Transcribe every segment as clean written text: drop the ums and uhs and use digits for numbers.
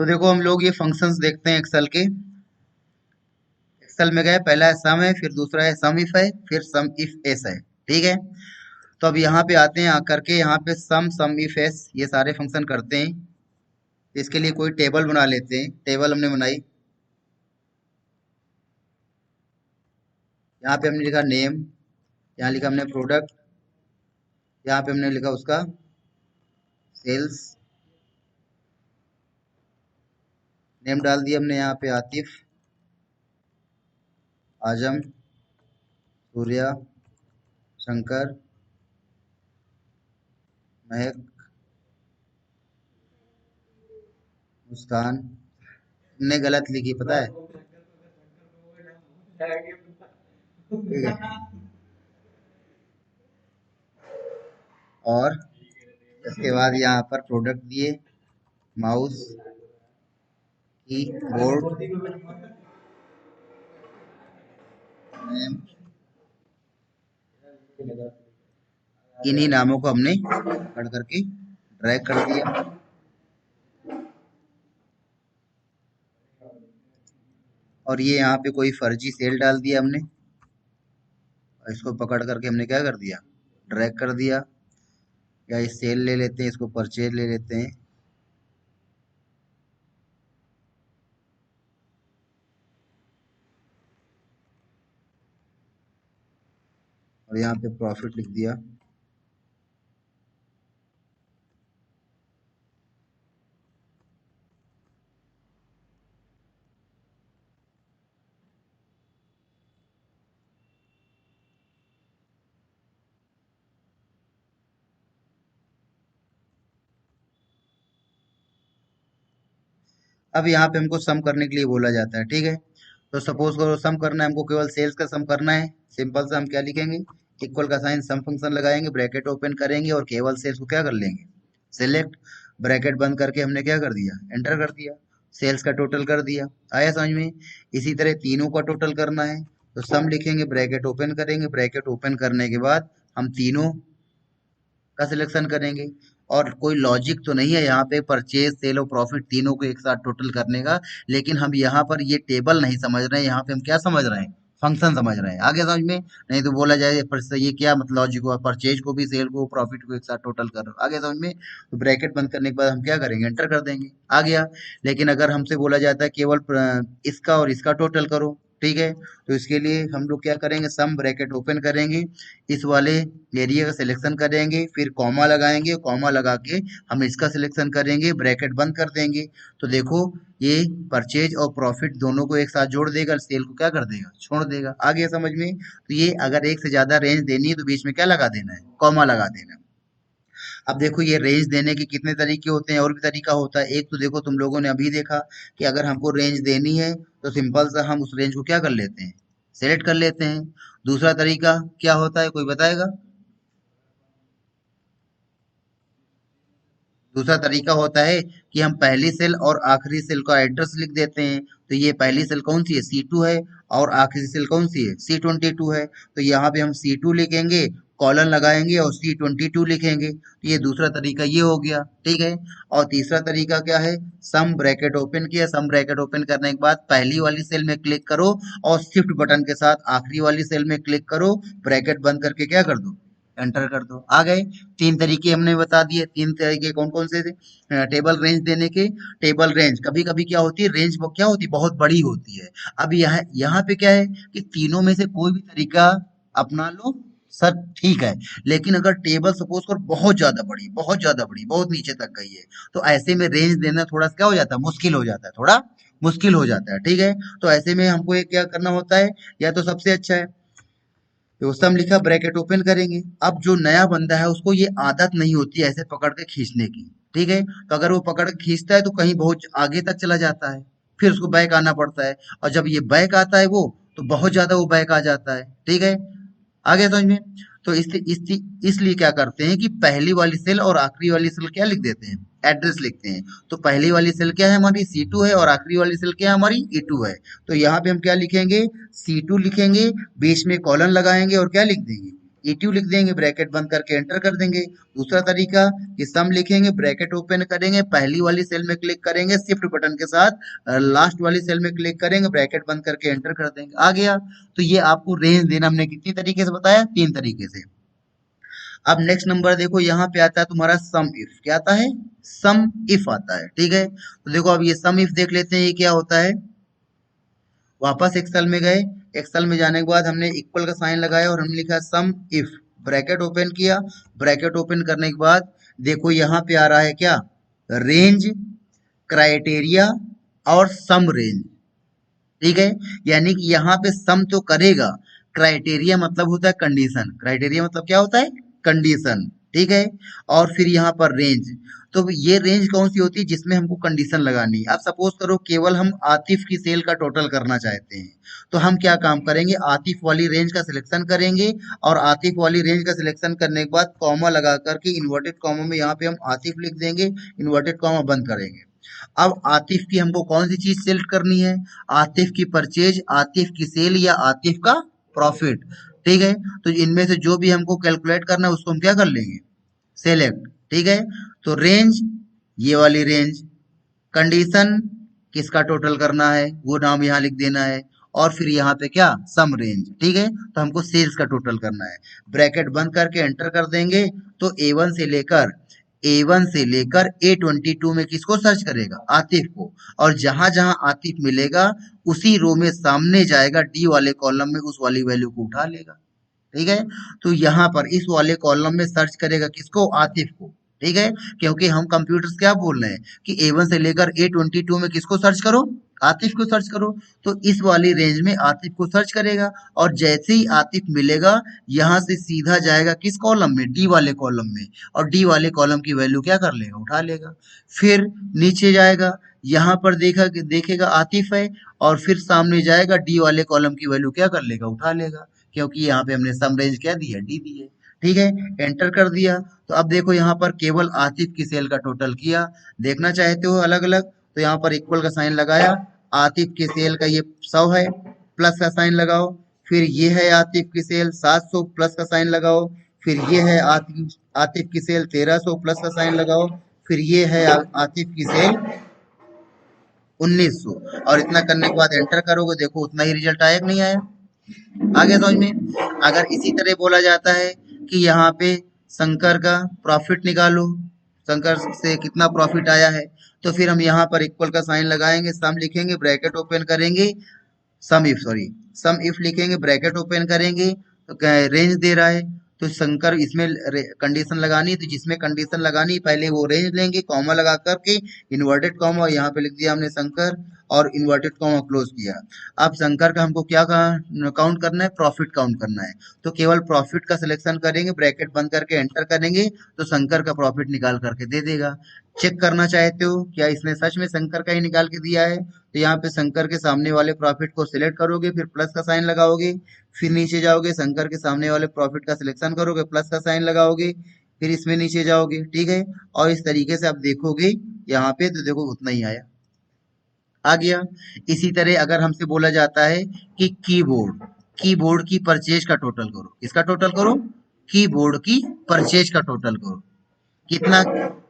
तो देखो हम लोग ये फंक्शंस देखते हैं एक्सेल के। एक्सेल में गए, पहला है सम है, फिर दूसरा है सम इफ है, फिर सम इफ एस है। ठीक है। तो अब यहाँ पे आते हैं, आकर के यहाँ पे सम इफ एस ये सारे फंक्शन करते हैं। इसके लिए कोई टेबल बना लेते हैं। टेबल हमने बनाई। यहाँ पे हमने लिखा नेम, यहाँ लिखा हमने प्रोडक्ट, यहाँ पे हमने लिखा उसका सेल्स। नेम डाल दिया हमने यहाँ पे आतिफ, आजम, सूर्या, शंकर, महक, मुस्कान। हमने गलत लिखी पता है। ठीक है। और इसके बाद यहाँ पर प्रोडक्ट दिए, माउस, कीबोर्ड, नेम। इन्हीं नामों को हमने पढ़ करके ड्रैग कर दिया। और ये यहाँ पे कोई फर्जी सेल डाल दिया हमने, और इसको पकड़ करके हमने क्या कर दिया, ड्रैग कर दिया। या इस सेल ले लेते हैं, इसको परचेज ले लेते हैं। और यहाँ पे प्रॉफिट लिख दिया। अब यहाँ पे हमको सम करने के लिए बोला जाता है। ठीक है। तो सपोज करो सम करना है हमको, केवल सेल्स का सम करना है। सिंपल सा हम क्या लिखेंगे, इक्वल का साइन सम फंक्शन लगाएंगे, ब्रैकेट ओपन करेंगे और केवल सेल्स को क्या कर लेंगे, सिलेक्ट। ब्रैकेट बंद करके हमने क्या कर दिया, एंटर कर दिया। सेल्स का टोटल कर दिया। आया समझ में। इसी तरह तीनों का टोटल करना है, तो सम लिखेंगे, ब्रैकेट ओपन करेंगे, ब्रैकेट ओपन करने के बाद हम तीनों का सिलेक्शन करेंगे। और कोई लॉजिक तो नहीं है यहाँ पे परचेज सेल और प्रॉफिट तीनों को एक साथ टोटल करने का। लेकिन हम यहाँ पर ये टेबल नहीं समझ रहे हैं, यहाँ पे हम क्या समझ रहे हैं, फंक्शन समझ रहे हैं। आगे समझ में। नहीं तो बोला जाए ये क्या मतलब लॉजिक हुआ, परचेज को भी सेल को प्रॉफिट को एक साथ टोटल कर रहे हो। आगे समझ में। तो ब्रैकेट बंद करने के बाद हम क्या करेंगे, एंटर कर देंगे। आ गया। लेकिन अगर हमसे बोला जाता है केवल इसका और इसका टोटल करो, ठीक है, तो इसके लिए हम लोग क्या करेंगे, सम ब्रैकेट ओपन करेंगे, इस वाले एरिया का सिलेक्शन करेंगे, फिर कॉमा लगाएंगे, कॉमा लगा के हम इसका सिलेक्शन करेंगे, ब्रैकेट बंद कर देंगे। तो देखो ये परचेज और प्रॉफिट दोनों को एक साथ जोड़ देगा, सेल को क्या कर देगा, छोड़ देगा। आ गया समझ में। तो ये अगर एक से ज्यादा रेंज देनी है तो बीच में क्या लगा देना है, कॉमा लगा देना है। अब देखो ये रेंज देने के कितने तरीके होते हैं, और भी तरीका होता है। एक तो देखो तुम लोगों ने अभी देखा कि अगर हमको रेंज देनी है तो सिंपल सा हम उस रेंज को क्या कर लेते हैं, सेलेक्ट कर लेते हैं। दूसरा तरीका क्या होता है, कोई बताएगा। दूसरा तरीका होता है कि हम पहली सेल और आखिरी सेल का एड्रेस लिख देते हैं। तो ये पहली सेल कौन सी है, C2 है, और आखिरी सेल कौन सी है, C22 है। तो यहाँ पे हम C2 लिखेंगे, कॉलन लगाएंगे और C22 लिखेंगे। तो ये दूसरा तरीका ये हो गया। ठीक है। और तीसरा तरीका क्या है, सम ब्रैकेट ओपन किया, सम ब्रैकेट ओपन करने के बाद पहली वाली सेल में क्लिक करो और शिफ्ट बटन के साथ आखिरी वाली सेल में क्लिक करो, ब्रैकेट बंद करके क्या कर दो, एंटर कर दो। आ गए। तीन तरीके हमने बता दिए। तीन तरीके कौन कौन से थे, टेबल रेंज देने के। टेबल रेंज कभी कभी क्या होती है, रेंज क्या होती है, बहुत बड़ी होती है। अब यहाँ यहाँ पे क्या है कि तीनों में से कोई भी तरीका अपना लो, सर ठीक है। लेकिन अगर टेबल सपोज कर बहुत ज्यादा बड़ी, बहुत ज्यादा बड़ी, बहुत नीचे तक गई है, तो ऐसे में रेंज देना थोड़ा सा क्या हो जाता है, मुश्किल हो जाता है, थोड़ा मुश्किल हो जाता है। ठीक है। तो ऐसे में हमको एक क्या करना होता है, या तो सबसे अच्छा है तो सम लिखा, ब्रैकेट ओपन करेंगे। अब जो नया बंदा है उसको ये आदत नहीं होती है ऐसे पकड़ के खींचने की। ठीक है। तो अगर वो पकड़ के खींचता है तो कहीं बहुत आगे तक चला जाता है, फिर उसको बैक आना पड़ता है। और जब ये बैक आता है वो, तो बहुत ज्यादा वो बैक आ जाता है। ठीक है। आ गया समझ में। तो इसलिए क्या करते हैं कि पहली वाली सेल और आखिरी वाली सेल क्या लिख देते हैं, एड्रेस लिखते हैं। तो पहली वाली सेल क्या है हमारी, C2 है, और आखिरी वाली सेल क्या है हमारी, E2 है। तो यहाँ पे हम क्या लिखेंगे, C2 लिखेंगे, बीच में कॉलन लगाएंगे और क्या लिख देंगे, E2 लिख देंगे, ब्रैकेट बंद करके एंटर कर देंगे। दूसरा तरीका कि सम लिखेंगे, ब्रैकेट ओपन करेंगे, पहली वाली सेल में क्लिक करेंगे, शिफ्ट बटन के साथ लास्ट वाली सेल में क्लिक करेंगे, ब्रैकेट बंद करके एंटर कर देंगे, आ गया। तो ये आपको रेंज देना हमने कितनी तरीके से बताया, 3 तरीके से। अब नेक्स्ट नंबर देखो, यहाँ पे आता है तुम्हारा सम इफ। क्या आता है, सम इफ आता है, ठीक है। तो देखो अब ये सम इफ देख लेते हैं, ये क्या होता है। वापस एक्सेल में गए, एक्सेल में जाने के बाद हमने इक्वल का साइन लगाया और हमने लिखा सम इफ, ब्रैकेट ओपन किया। ब्रैकेट ओपन करने के बाद देखो यहाँ पे आ रहा है क्या, रेंज, क्राइटेरिया और सम रेंज, ठीक है। यानी कि यहाँ पे सम तो करेगा, क्राइटेरिया मतलब होता है कंडीशन, क्राइटेरिया मतलब क्या होता है, कंडीशन, ठीक है। और फिर यहाँ पर रेंज, तो ये रेंज कौन सी होती है, जिसमें हमको कंडीशन लगानी है। अब सपोज करो केवल हम आतिफ की सेल का टोटल करना चाहते हैं, तो हम क्या काम करेंगे, आतिफ वाली रेंज का सिलेक्शन करेंगे, और आतिफ वाली रेंज का सिलेक्शन करने के बाद कॉमा लगा करके इन्वर्टेड कॉमा में यहाँ पे हम आतिफ लिख देंगे, इन्वर्टेड कॉमा बंद करेंगे। अब आतिफ की हमको कौन सी चीज सेलेक्ट करनी है, आतिफ की परचेज, आतिफ की सेल या आतिफ का प्रॉफिट, ठीक है। तो इनमें से जो भी हमको कैलकुलेट करना है उसको हम क्या कर लेंगे, सेलेक्ट, ठीक है। तो रेंज, ये वाली रेंज, कंडीशन किसका टोटल करना है वो नाम यहाँ लिख देना है, और फिर यहाँ पे क्या, सम रेंज, ठीक है। तो हमको सेल्स का टोटल करना है, ब्रैकेट बंद करके एंटर कर देंगे। तो ए वन से लेकर A22 में किसको सर्च करेगा, आतिफ को, और जहां जहां आतिफ मिलेगा उसी रो में सामने जाएगा, डी वाले कॉलम में उस वाली वैल्यू को उठा लेगा, ठीक है। तो यहाँ पर इस वाले कॉलम में सर्च करेगा किसको, आतिफ को, ठीक है। क्योंकि हम कंप्यूटर्स क्या बोल रहे हैं कि A1 से लेकर A22 में किसको सर्च करो, आतिफ को सर्च करो। तो इस वाली रेंज में आतिफ को सर्च करेगा, और जैसे ही आतिफ मिलेगा यहाँ से सीधा जाएगा किस कॉलम में, डी वाले कॉलम में, और डी वाले कॉलम की वैल्यू क्या कर लेगा, उठा लेगा। फिर नीचे जाएगा, यहाँ पर देखेगा आतिफ है, और फिर सामने जाएगा, डी वाले कॉलम की वैल्यू क्या कर लेगा, उठा लेगा, क्योंकि यहाँ पे हमने सम रेंज क्या दी है, डी दी है, ठीक है। एंटर कर दिया। तो अब देखो यहाँ पर केवल आतिफ की सेल का टोटल किया, देखना चाहते हो अलग अलग, तो यहाँ पर इक्वल का साइन लगाया, आतिफ की सेल का ये 100 है, प्लस का साइन लगाओ। फिर ये है आतिफ की सेल 700, प्लस का साइन लगाओ। फिर ये है आतिफ आतिफ की सेल 1300, प्लस का साइन लगाओ। फिर ये है आतिफ की सेल 1900, और इतना करने के बाद एंटर करोगे, देखो उतना ही रिजल्ट आया कि नहीं आया, आगे समझ में। अगर इसी तरह बोला जाता है कि यहाँ पे शंकर का प्रॉफिट निकालो, शंकर से कितना प्रॉफिट आया है, तो फिर हम यहाँ पर इक्वल का साइन लगाएंगे, सम लिखेंगे, ब्रैकेट ओपन करेंगे, सम इफ लिखेंगे, ब्रैकेट ओपन करेंगे, तो रेंज दे रहा है, तो शंकर इसमें कंडीशन लगानी है, तो जिसमें कंडीशन लगानी पहले वो रेंज लेंगे, कॉमा लगा करके इन्वर्टेड कॉमा, यहाँ पे लिख दिया हमने शंकर, और इन्वर्टेड कॉमा क्लोज किया। अब शंकर का हमको क्या काउंट करना है, प्रॉफिट काउंट करना है, तो केवल प्रॉफिट का सिलेक्शन करेंगे, ब्रैकेट बंद करके एंटर करेंगे, तो शंकर का प्रॉफिट निकाल करके दे देगा। चेक करना चाहते हो क्या इसने सच में शंकर का ही निकाल के दिया है, तो यहाँ पे शंकर के सामने वाले प्रॉफिट को सिलेक्ट करोगे, फिर प्लस का साइन लगाओगे, फिर नीचे जाओगे, शंकर के सामने वाले प्रॉफिट का सिलेक्शन करोगे, प्लस का साइन लगाओगे, फिर इसमें नीचे जाओगे, ठीक है। और इस तरीके से आप देखोगे यहाँ पे, तो देखो उतना ही आया, आ गया। इसी तरह अगर हमसे बोला जाता है कि कीबोर्ड की परचेज का टोटल करो, इसका टोटल करो, कीबोर्ड की परचेज का टोटल करो, कितना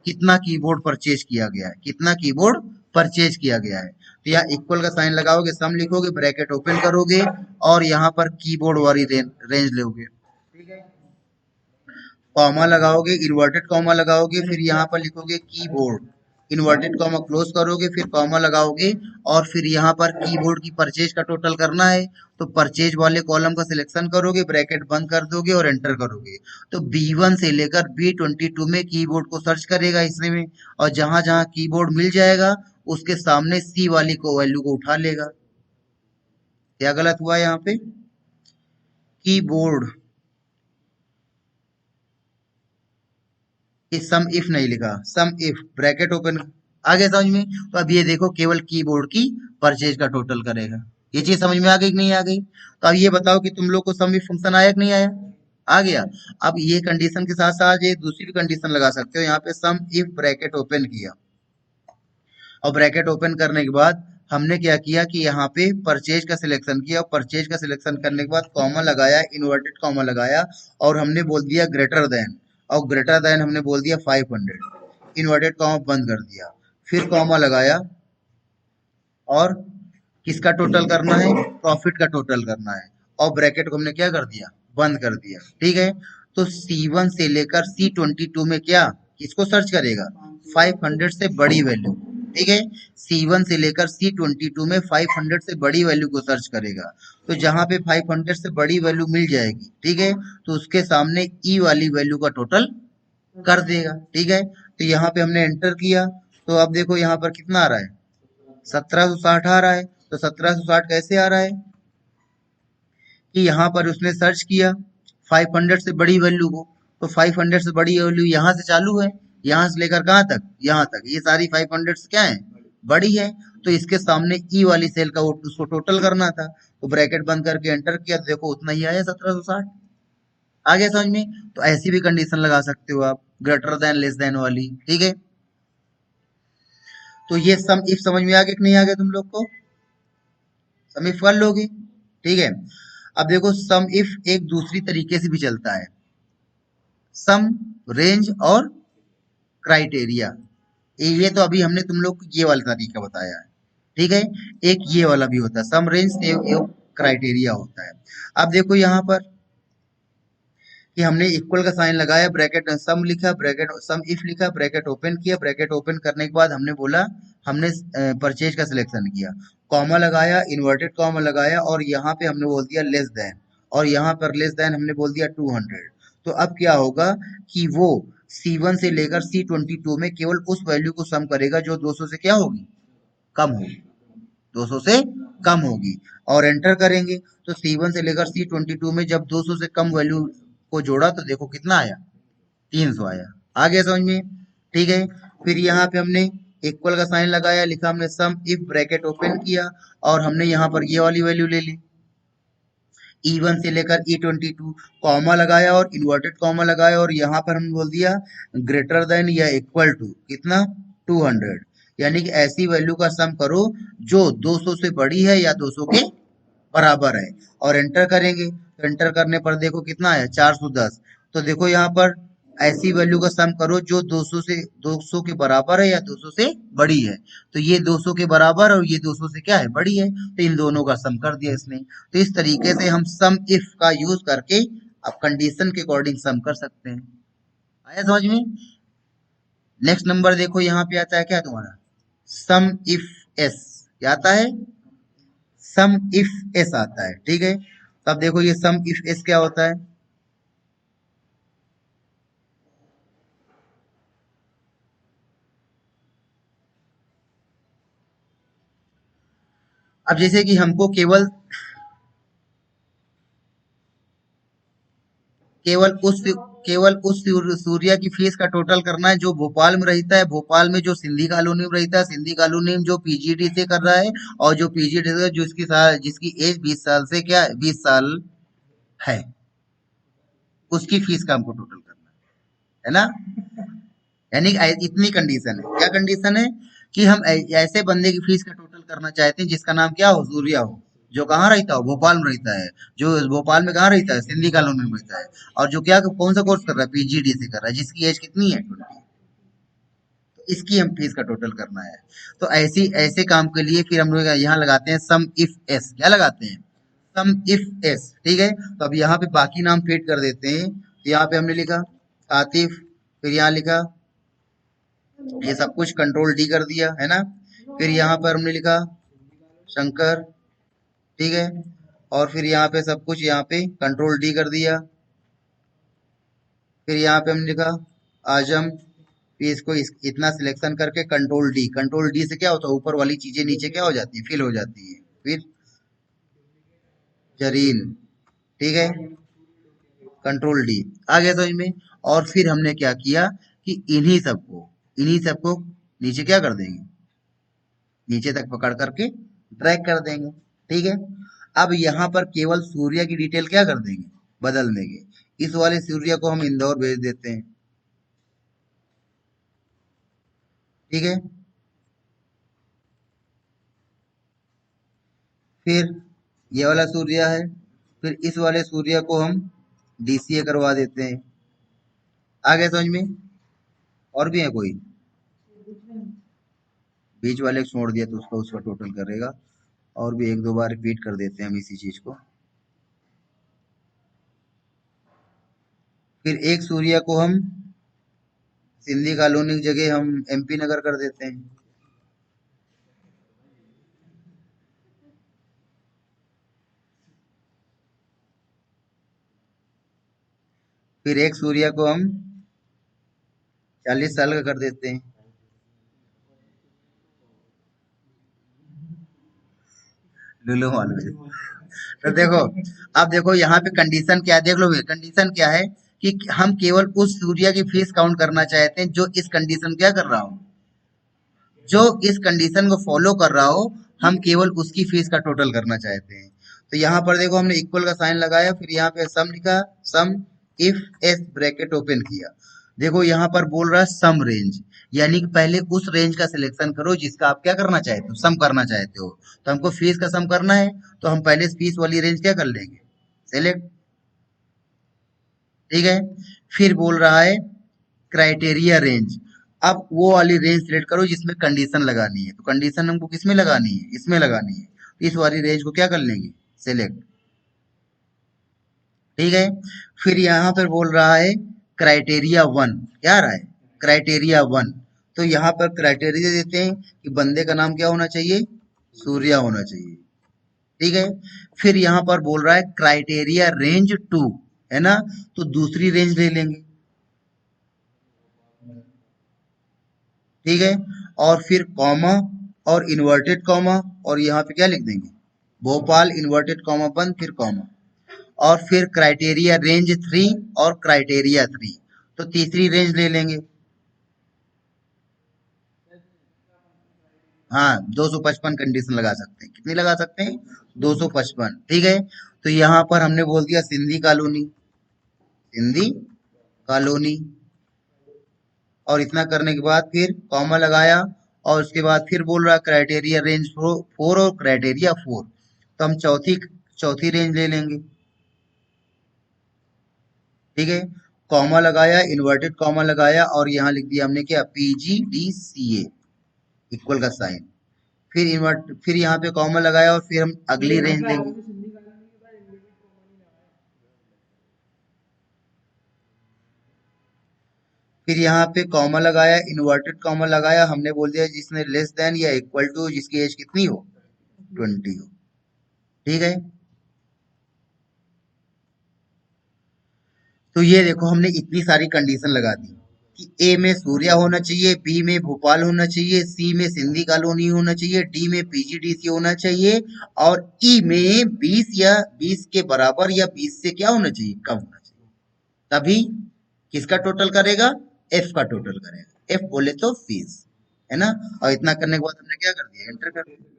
कितना कीबोर्ड परचेज किया गया है, कितना कीबोर्ड परचेज किया गया है। तो यहाँ इक्वल का साइन लगाओगे, सम लिखोगे, ब्रैकेट ओपन करोगे, और यहाँ पर कीबोर्ड वाली रेंज लोगे, ठीक है। कॉमा लगाओगे, इन्वर्टेड कॉमा लगाओगे, फिर यहाँ पर लिखोगे कीबोर्ड, इन्वर्टेड कॉमा क्लोज करोगे, फिर कॉमा लगाओगे, और फिर यहाँ पर कीबोर्ड की परचेज का टोटल करना है, तो परचेज वाले कॉलम का सिलेक्शन करोगे, ब्रैकेट बंद कर दोगे और एंटर करोगे। तो B1 से लेकर B22 में कीबोर्ड को सर्च करेगा इसमें, और जहां जहां कीबोर्ड मिल जाएगा उसके सामने C वाली को वैल्यू को उठा लेगा। क्या गलत हुआ यहाँ पे, कीबोर्ड, सम इफ नहीं लिखा, सम इफ ब्रैकेट ओपन, आगे समझ में। तो अब ये देखो केवल कीबोर्ड की परचेज का टोटल करेगा, ये चीज समझ में आ गई कि नहीं आ गई। तो अब ये बताओ कि तुम लोग को सम इफ फंक्शन आया कि नहीं आया, आ गया। अब ये कंडीशन के साथ साथ ये दूसरी भी कंडीशन लगा सकते हो, यहाँ पे सम इफ ब्रैकेट ओपन किया, और ब्रैकेट ओपन करने के बाद हमने क्या किया कि यहाँ पे परचेज का सिलेक्शन किया और परचेज का सिलेक्शन करने के बाद कॉमा लगाया, इन्वर्टेड कॉमा लगाया और हमने बोल दिया ग्रेटर देन, और ग्रेटर देन हमने बोल दिया 500, इन्वर्टेड कॉमा बंद कर दिया, फिर कॉमा लगाया और किसका टोटल करना है, प्रॉफिट का टोटल करना है, और ब्रैकेट को हमने क्या कर दिया, बंद कर दिया। ठीक है, तो C1 से लेकर C22 में क्या किसको सर्च करेगा, 500 से बड़ी वैल्यू। ठीक है, C1 से लेकर C22 में 500 से बड़ी वैल्यू को सर्च करेगा। तो जहां पे 500 से बड़ी वैल्यू मिल जाएगी, ठीक है, तो उसके सामने ई वाली वैल्यू का टोटल कर देगा। ठीक है, तो यहाँ पे हमने एंटर किया, तो अब देखो यहाँ पर कितना आ रहा है, 1760 आ रहा है। तो 1760 कैसे आ रहा है कि यहाँ पर उसने सर्च किया 500 से बड़ी वैल्यू को, तो 500 से बड़ी वैल्यू यहाँ से चालू है, यहाँ से लेकर कहाँ तक, यहाँ तक, ये सारी 500 से क्या है, बड़ी है। तो इसके सामने ई वाली सेल का उसको टोटल करना था, तो ब्रैकेट बंद करके एंटर किया, तो देखो उतना ही आया 1760। आ गया समझ में? तो ऐसी भी कंडीशन लगा सकते हो आप, ग्रेटर देन लेस देन वाली। ठीक है, तो ये सम इफ समझ में आ गया कि नहीं आ गया तुम लोग को, सम इफ कर लोगे। ठीक है, अब देखो सम इफ एक दूसरी तरीके से भी चलता है, सम, रेंज और क्राइटेरिया। ये तो अभी हमने तुम लोग को ये वाला तरीका बताया है। ठीक है, एक ये वाला भी होता है, सम, रेंज, क्राइटेरिया होता है। अब देखो यहाँ पर कि हमने इक्वल का साइन लगाया, ब्रैकेट सम लिखा, ब्रैकेट सम इफ लिखा, ब्रैकेट ओपन किया, ब्रैकेट ओपन करने के बाद हमने बोला, हमने परचेज का सिलेक्शन किया, कॉमा लगाया, इन्वर्टेड कॉमा लगाया और यहाँ पे हमने बोल दिया लेस देन, और यहाँ पर लेस देन हमने बोल दिया 200। तो अब क्या होगा कि वो C1 से लेकर C22 में केवल उस वैल्यू को सम करेगा जो 200 से क्या होगी, कम होगी, 200 से कम होगी, और एंटर करेंगे। तो C1 से लेकर C22 में जब 200 से कम वैल्यू को जोड़ा तो देखो कितना आया, 300 आया। आ गया समझ में? ठीक है, फिर यहाँ पे हमने इक्वल का साइन लगाया, लिखा हमने सम इफ, ब्रैकेट ओपन किया और हमने यहाँ पर ये वाली वैल्यू ले ली, E1 से लेकर E22, कॉमा लगाया और इन्वर्टेड कॉमा लगाया और यहाँ पर हमने बोल दिया ग्रेटर देन या इक्वल टू कितना, 200। यानी कि ऐसी वैल्यू का सम करो जो 200 से बड़ी है या 200 के बराबर है, और एंटर करेंगे। तो एंटर करने पर देखो कितना आया, 410। तो देखो यहाँ पर ऐसी वैल्यू का सम करो जो 200 के बराबर है या 200 से बड़ी है। तो ये 200 के बराबर और ये 200 से क्या है, बड़ी है, तो इन दोनों का सम कर दिया इसने। तो इस तरीके से हम सम इफ का यूज करके अब कंडीशन के अकॉर्डिंग सम कर सकते हैं। आया समझ में? नेक्स्ट नंबर देखो, यहाँ पे आता है क्या तुम्हारा, सम इफ एस। क्या आता है, सम इफ एस आता है। ठीक है, तब देखो ये सम इफ एस क्या होता है। अब जैसे कि हमको केवल उस केवल उस सूर्या की फीस का टोटल करना है जो भोपाल में रहता है, भोपाल में जो सिंधी कॉलोनी में रहता है, सिंधी कॉलोनी में जो पीजीडी से कर रहा है, और जो पीजीडी से जिसकी एज 20 साल से क्या 20 साल है, उसकी फीस का हमको टोटल करना है ना। यानी इतनी कंडीशन है, क्या कंडीशन है कि हम ऐसे बंदे की फीस का टोटल करना चाहते हैं जिसका नाम क्या हो, सूर्या हो, जो कहाँ रहता हो, भोपाल में रहता है, जो भोपाल में कहाँ रहता है, सिंधी कॉलोनी में रहता है, और जो क्या कौन सा कोर्स कर रहा है, पीजीडी से कर रहा है, जिसकी एज कितनी है, 20। तो इसकी हम फीस का टोटल करना है। तो ऐसी ऐसे काम के लिए फिर हम लोग यहाँ लगाते हैं सम इफ एस। क्या लगाते हैं, सम इफ एस। ठीक है, तो अब यहाँ पे बाकी नाम फिट कर देते हैं। यहाँ पे हमने लिखा आतिफ, फिर यहाँ लिखा ये सब कुछ कंट्रोल डी कर दिया है ना। फिर यहाँ पर हमने लिखा शंकर, ठीक है, और फिर यहाँ पे सब कुछ यहाँ पे कंट्रोल डी कर दिया। फिर यहाँ पे हमने लिखा आजम, फिर इसको इतना सिलेक्शन करके कंट्रोल डी, कंट्रोल डी से क्या होता है, ऊपर वाली चीजें नीचे क्या हो जाती है, फिल हो जाती है। फिर जरीन, ठीक है, कंट्रोल डी। आ गया समझ में? और फिर हमने क्या किया कि इन्हीं सबको नीचे क्या कर देंगे, नीचे तक पकड़ करके ड्रैग कर देंगे। ठीक है, अब यहाँ पर केवल सूर्य की डिटेल क्या कर देंगे, बदल देंगे। इस वाले सूर्य को हम इंदौर भेज देते हैं। ठीक है, फिर ये वाला सूर्या है, फिर इस वाले सूर्या को हम डीसीए करवा देते हैं। आ गया समझ में? और भी है कोई? बीच वाले को छोड़ दिया तो उसका उसका टोटल करेगा। और भी एक दो बार रिपीट कर देते हैं हम इसी चीज को। फिर एक सूर्या को हम सिंधी कॉलोनी की जगह हम एमपी नगर कर देते हैं। फिर एक सूर्या को हम 40 साल का कर देते हैं। लुलु मॉल में। तो देखो, अब देखो यहाँ पे कंडीशन क्या है, देख लो भैया कंडीशन क्या है कि हम केवल उस सूर्या की फीस काउंट करना चाहते हैं जो इस कंडीशन क्या कर रहा हो, जो इस कंडीशन को फॉलो कर रहा हो, हम केवल उसकी फीस का टोटल करना चाहते हैं। तो यहाँ पर देखो हमने इक्वल का साइन लगाया, फिर यहाँ पे सम लिखा, सम इफ एस ब्रैकेट ओपन किया। देखो यहाँ पर बोल रहा है सम रेंज, यानी कि पहले उस रेंज का सिलेक्शन करो जिसका आप क्या करना चाहते हो, सम करना चाहते हो। तो हमको फीस का सम करना है, तो हम पहले फीस वाली रेंज क्या कर लेंगे, सेलेक्ट। ठीक है। फिर बोल रहा है क्राइटेरिया रेंज। अब वो वाली रेंज सिलेक्ट करो जिसमें कंडीशन लगानी है। तो कंडीशन हमको किसमें लगानी है, इसमें लगानी है। तो इस वाली रेंज को क्या कर लेंगे, सेलेक्ट। ठीक है। फिर यहाँ पर बोल रहा है क्राइटेरिया वन, क्या आ रहा है, क्राइटेरिया वन। तो यहाँ पर क्राइटेरिया देते हैं कि बंदे का नाम क्या होना चाहिए, सूर्या होना चाहिए। ठीक है। फिर यहाँ पर बोल रहा है क्राइटेरिया रेंज टू, है ना, तो दूसरी रेंज ले लेंगे। ठीक है। और फिर कॉमा और इन्वर्टेड कॉमा, और यहाँ पे क्या लिख देंगे, भोपाल इन्वर्टेड कॉमा बंद, फिर कॉमा। और फिर क्राइटेरिया रेंज थ्री और क्राइटेरिया थ्री, तो तीसरी रेंज ले लेंगे। हाँ, 255 कंडीशन लगा सकते हैं। कितनी लगा सकते हैं, 255। ठीक है। तो यहाँ पर हमने बोल दिया सिंधी कॉलोनी, सिंधी कॉलोनी। और इतना करने के बाद फिर कॉमा लगाया, और उसके बाद फिर बोल रहा क्राइटेरिया रेंज फोर और क्राइटेरिया फोर, तो हम चौथी चौथी रेंज ले लेंगे। ठीक है। कॉमा लगाया, इन्वर्टेड कॉमा लगाया, और यहाँ लिख दिया हमने क्या, PGDCA इक्वल का साइन। फिर यहाँ पे कॉमा लगाया और फिर हम अगली रेंज लेंगे। फिर यहाँ पे कॉमा लगाया, इन्वर्टेड कॉमा लगाया, हमने बोल दिया जिसने लेस देन या इक्वल टू, जिसकी एज कितनी हो, 20 हो। ठीक है। तो ये देखो हमने इतनी सारी कंडीशन लगा दी कि ए में सूर्या होना चाहिए, बी में भोपाल होना चाहिए, सी में सिंधी कॉलोनी होना चाहिए, डी में पीजीडीसी होना चाहिए, और ई में 20 या 20 के बराबर या 20 से क्या होना चाहिए, कम होना चाहिए। तभी किसका टोटल करेगा, एफ का टोटल करेगा। एफ बोले तो फीस, है ना। और इतना करने के बाद हमने क्या कर दिया, एंटर कर दिया।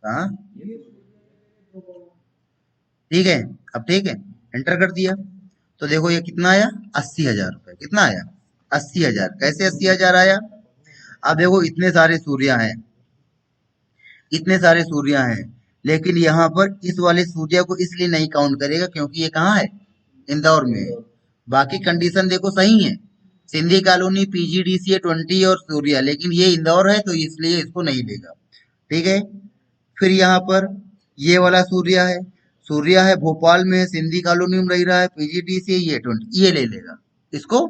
हाँ, ठीक है। अब ठीक है, एंटर कर दिया। तो देखो ये कितना आया, 80,000 रुपए। कितना आया, 80,000। कैसे 80,000 आया, अब देखो इतने सारे सूर्या हैं, इतने सारे सूर्या हैं, लेकिन यहाँ पर इस वाले सूर्या को इसलिए नहीं काउंट करेगा क्योंकि ये कहाँ है, इंदौर में है। बाकी कंडीशन देखो सही है, सिंधी कॉलोनी, PGDCA 20 और सूर्या, लेकिन ये इंदौर है तो इसलिए इसको नहीं लेगा। ठीक है। फिर यहाँ पर ये वाला सूर्या है, सूर्या है भोपाल में है, सिंधी कॉलोनी में रह रहा है, PGDCA ये 20, ये ले लेगा, इसको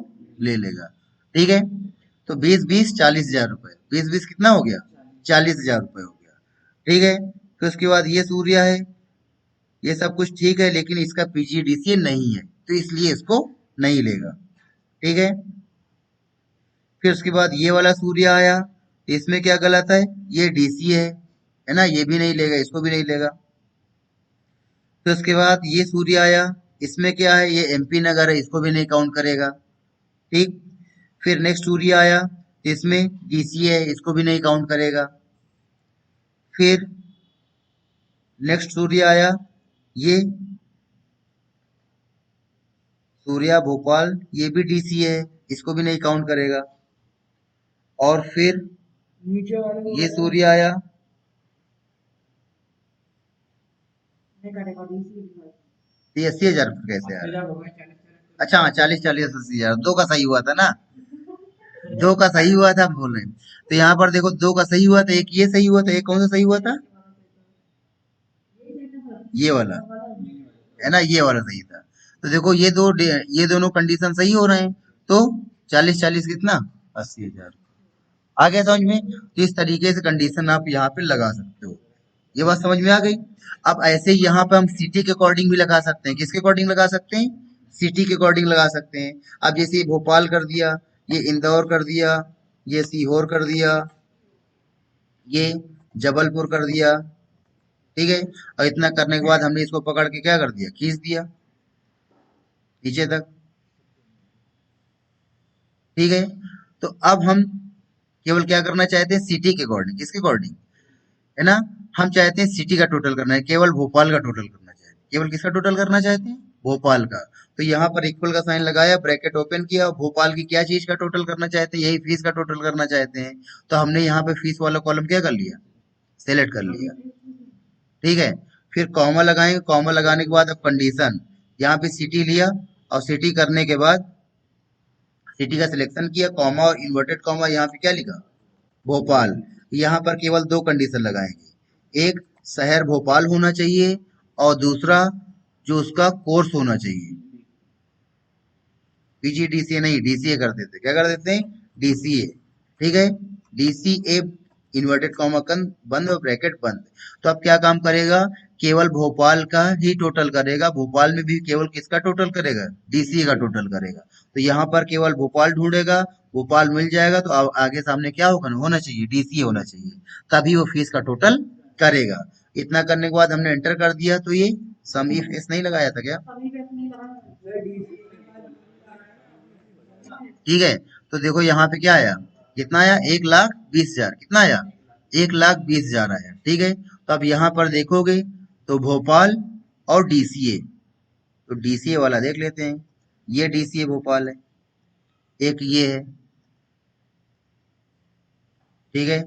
ले लेगा। ठीक है। तो 20 20 40,000 रुपए, 20 20 कितना हो गया, 40,000 रुपए हो गया। ठीक है। फिर उसके बाद ये सूर्या है, ये सब कुछ ठीक है, लेकिन इसका PGDCA नहीं है, तो इसलिए इसको नहीं लेगा। ठीक है। फिर उसके बाद ये वाला सूर्य आया, तो इसमें क्या गलत है, ये डीसी है ना, ये भी नहीं लेगा, इसको भी नहीं लेगा। फिर उसके बाद ये सूर्य आया, इसमें क्या है, ये एमपी नगर है, इसको भी नहीं काउंट करेगा। ठीक। फिर नेक्स्ट सूर्य आया, इसमें डीसी है, इसको भी नहीं काउंट करेगा। फिर नेक्स्ट सूर्य आया, ये सूर्या भोपाल, ये भी डीसी है, इसको भी नहीं काउंट करेगा। और फिर नीचे वाले को ये करेगा, सूर्य आया, नहीं करेगा डीसी। तो ये 80,000 कैसे आ अस्सी रहा है? हजार हो गए, 40 40। अच्छा हाँ, 40 40 80,000, दो का सही हुआ था ना, दो का सही हुआ था, हम बोल रहे हैं। तो यहाँ पर देखो दो का सही हुआ था, एक ये सही हुआ था, एक कौन सा सही हुआ था, ये वाला, है ना, ये वाला सही था। तो देखो ये दोनों कंडीशन सही हो रहे हैं, तो 40 40 कितना, 80,000। आ गया समझ में? तो इस तरीके से कंडीशन आप यहाँ पे लगा सकते हो। ये बात समझ में आ गई? अब ऐसे ही यहाँ पे हम सिटी के अकॉर्डिंग भी लगा सकते हैं। किसके अकॉर्डिंग लगा सकते हैं? सिटी के अकॉर्डिंग लगा सकते हैं। अब जैसे ये भोपाल कर दिया, ये इंदौर कर दिया, ये सीहोर कर दिया, ये जबलपुर कर दिया, ठीक है। और इतना करने के बाद हमने इसको पकड़ के क्या कर दिया, खींच दिया नीचे तक, ठीक है। तो अब हम केवल क्या करना चाहते हैं, सिटी के अकॉर्डिंग। किसके अकॉर्डिंग, है ना, हम चाहते हैं सिटी का टोटल करना है, केवल भोपाल का टोटल करना चाहते हैं। केवल किसका टोटल करना चाहते हैं, भोपाल का। तो यहाँ पर इक्वल का साइन लगाया, ब्रैकेट ओपन किया, भोपाल की क्या चीज का टोटल करना चाहते हैं, यही फीस का टोटल करना चाहते हैं। तो हमने यहाँ पे फीस वाला कॉलम क्या कर लिया, सेलेक्ट कर लिया, ठीक है। फिर कॉमा लगाएंगे, कॉमा लगाने के बाद अब कंडीशन, यहाँ पे सिटी लिया, और सिटी करने के बाद सिटी का सिलेक्शन किया, कॉमा और इन्वर्टेड कॉमा यहाँ पे क्या लिखा, भोपाल। यहाँ पर केवल दो कंडीशन लगाएंगे, एक शहर भोपाल होना चाहिए, और दूसरा जो उसका कोर्स होना चाहिए। पीजीडीसीए नहीं, डीसीए कर देते, क्या कर देते हैं, डीसीए, ठीक है। डीसीए इन्वर्टेड कॉमा बंद और ब्रैकेट बंद। तो अब क्या काम करेगा, केवल भोपाल का ही टोटल करेगा, भोपाल में भी केवल किसका टोटल करेगा, डीसीए का टोटल करेगा। तो यहाँ पर केवल भोपाल ढूंढेगा, भोपाल मिल जाएगा, तो आगे सामने क्या होगा, होना चाहिए डीसीए होना चाहिए, तभी वो फीस का टोटल करेगा। इतना करने के बाद हमने एंटर कर दिया, तो ये सम इफ एस नहीं लगाया था क्या, ठीक है। तो देखो यहाँ पे क्या आया, कितना आया, 1,20,000, कितना आया, 1,20,000 आया, ठीक है। तो अब यहाँ पर देखोगे तो भोपाल और डीसीए, तो डीसीए वाला देख लेते हैं। ये डीसीए भोपाल है, एक ये है, ठीक है,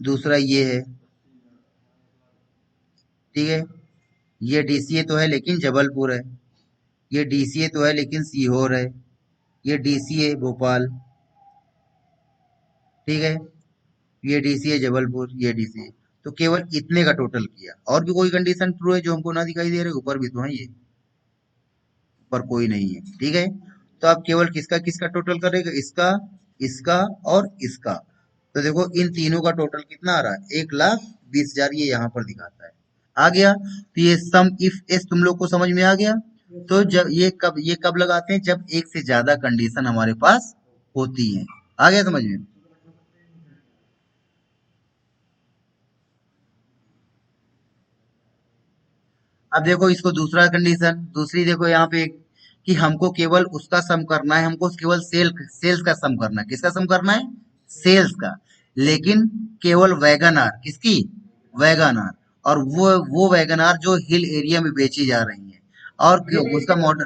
दूसरा ये है, ठीक है। ये डीसीए तो है लेकिन जबलपुर है, ये डीसीए तो है लेकिन सीहोर है, ये डीसीए भोपाल, ठीक है, ये डीसीए जबलपुर, ये डीसीए। तो केवल इतने का टोटल किया, और भी कोई कंडीशन ट्रू है जो हमको ना दिखाई दे रहे, ऊपर भी तो है, ये ऊपर कोई नहीं है, ठीक है। तो अब केवल किसका किसका टोटल करेगा, इसका, इसका और इसका। तो देखो इन तीनों का टोटल कितना आ रहा है, 1,20,000, ये यहाँ पर दिखाता है। आ गया, तो ये सम इफ एस तुम लोग को समझ में आ गया। तो जब ये कब लगाते हैं, जब एक से ज्यादा कंडीशन हमारे पास होती है। आ गया समझ में? अब देखो इसको दूसरा कंडीशन, दूसरी देखो यहाँ पे, कि हमको केवल उसका सम करना है, हमको केवल सेल्स का सम करना है। किसका सम करना है, सेल्स का। लेकिन केवल वैगन आर, किसकी, वैगन आर। और वो वैगन आर जो हिल एरिया में बेची जा रही है, और उसका मॉडल,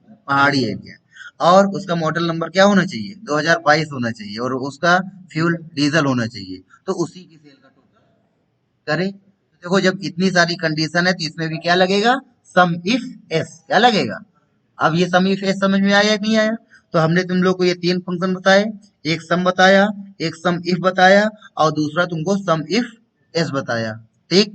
पहाड़ी एरिया, और उसका मॉडल नंबर क्या होना चाहिए, 2022 होना चाहिए, और उसका फ्यूल डीजल होना चाहिए। तो उसी की सेल का टोटल करें। तो देखो जब इतनी सारी कंडीशन है, तो इसमें भी क्या लगेगा, सम इफ एस, क्या लगेगा। अब ये सम इफ एस समझ में आया कि नहीं आया? तो हमने तुम लोग को ये तीन फंक्शन बताए, एक सम बताया, एक सम इफ बताया, और दूसरा तुमको सम इफ एस बताया, ठीक।